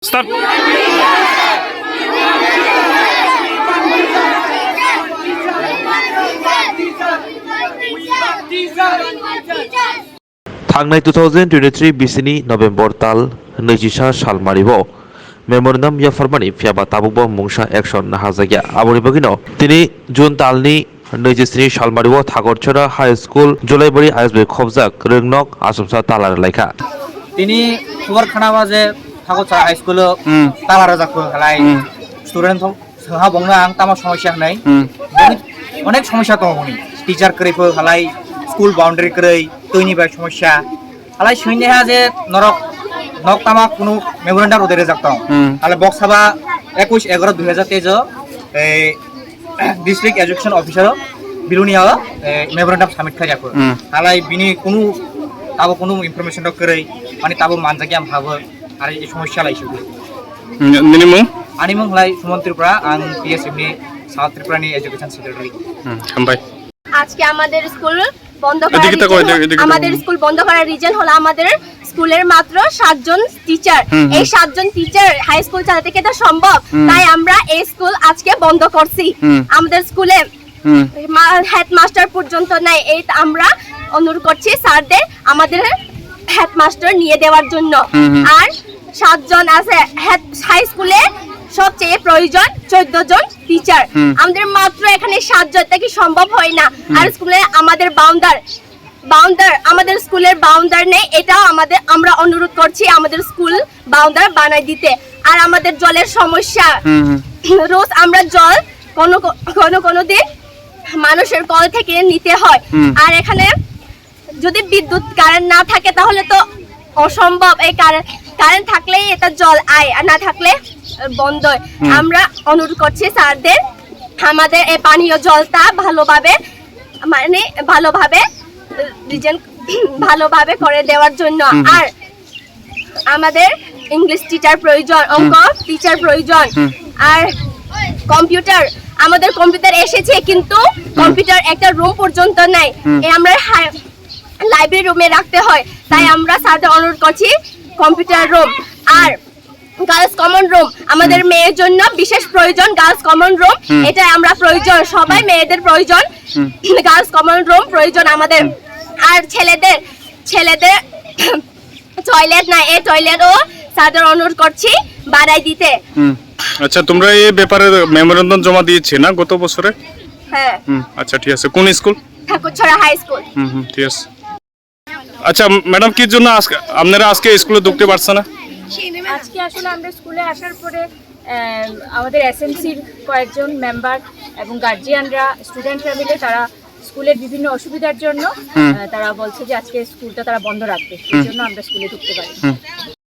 Start. थांनाय 2023 बिसिनि नभेम्बर ताल 24 सालमारिबो मेमोरेन्डाम याफारमानि फियाबा ताबुकबो मुंसा एक्शन नाहाजागिया आबुनि बगिनो तिनि जुन तालनि 27 सालमारिबो थागरछरा हाई स्कुल जुलाइबारि आइसबे खबजाक रोंनक आसमसा तालार लायखा তিনি খবর খানাবা যে ঠাকুরছড়া হাই স্কুল তালারা যাকো হালাই স্টুডেন্ট সাহা বংনা আং তামা সমস্যা নাই অনেক সমস্যা তো উনি টিচার করেফো হালাই স্কুল বাউন্ডারি করে তৈনি বাই সমস্যা হালাই সৈন্যহা যে নরক নক তামা কোনো মেমোরেন্ডাম ওদের যাকতাম হালে বক্সাবা 21/11/2023 এই district education officer Belonia memorandum submit খাই যাকো হালাই বিনি কোনো তাবো কোনো ইনফরমেশন করে মানে তাবো মানজাকি আম ভাবো আর এই সমস্যা লাইছে মিনিমাম আনিমং লাই সুমন ত্রিপুরা আং পিএসএম নি সাউথ ত্রিপুরা নি এডুকেশন সেক্রেটারি হামবাই আজকে আমাদের স্কুল বন্ধ করার রিজন হলো আমাদের স্কুলের মাত্র 7 জন টিচার এই 7 জন টিচার হাই স্কুল চালাতে কি এটা সম্ভব তাই আমরা এই স্কুল আজকে বন্ধ করছি আমাদের স্কুলে হেডমাস্টার পর্যন্ত নাই এই আমরা অনুরোধ করছি স্যারদের আমাদের হেডমাস্টার নিয়ে দেওয়ার জন্য আর 7 জন আছে হাই স্কুলে সবচেয়ে প্রয়োজন 14 জন টিচার আমাদের মাত্র এখানে 7 জন কি সম্ভব হয় না আর স্কুলে আমাদের বাউন্ডার আমাদের স্কুলের বাউন্ডার নেই এটাও আমাদের আমরা অনুরোধ করছি আমাদের স্কুল বাউন্ডার বানাই দিতে আর আমাদের জলের সমস্যা রোজ আমরা জল কোনো দিন মানুষের কল থেকে নিতে হয় আর এখানে যদি বিদ্যুৎ কারেন্ট না থাকে তাহলে তো অসম্ভব এই কারেন্ট থাকলেই এটা জল আয় আর না থাকলে বন্ধ আমরা অনুরোধ করছি স্যারদের আমাদের এই পানীয় জলটা ভালোভাবে করে দেওয়ার জন্য আর আমাদের ইংলিশ টিচার প্রয়োজন অঙ্ক টিচার প্রয়োজন আর কম্পিউটার আমাদের কম্পিউটার এসেছে কিন্তু কম্পিউটার একটা রুম পর্যন্ত নাই আমরা লাইব্রেরি রুমে রাখতে হয় তাই আমরা স্যারদের অনুরোধ করছি কম্পিউটার রুম আর গার্লস কমন রুম আমাদের মেয়ের জন্য বিশেষ প্রয়োজন গার্লস কমন রুম এটা আমরা প্রয়োজন সবাই মেয়েদের প্রয়োজন গার্লস কমন রুম প্রয়োজন আমাদের আর ছেলেদের টয়লেট না এই টয়লেটও স্যারদের অনুরোধ করছি বাড়াই দিতে আচ্ছা তোমরা এই ব্যাপারে মেমোরেন্ডাম জমা দিয়েছে না গত বছরে হ্যাঁ আচ্ছা ঠিক আছে কোন স্কুল ঠাকুরছড়া হাই স্কুল ঠিক আছে আচ্ছা ম্যাডাম কি জন্য আপনারা আজকে স্কুলে ঢুকতে পারছেন না আজকে আসলে আমরা স্কুলে আসার পরে আমাদের এসএমসির কয়েকজন মেম্বার এবং গার্জিয়ানরা স্টুডেন্টরা মিলে তারা স্কুলের বিভিন্ন অসুবিধার জন্য তারা বলছে যে আজকে স্কুলটা তারা বন্ধ রাখবে এই জন্য আমরা স্কুলে ঢুকতে পারি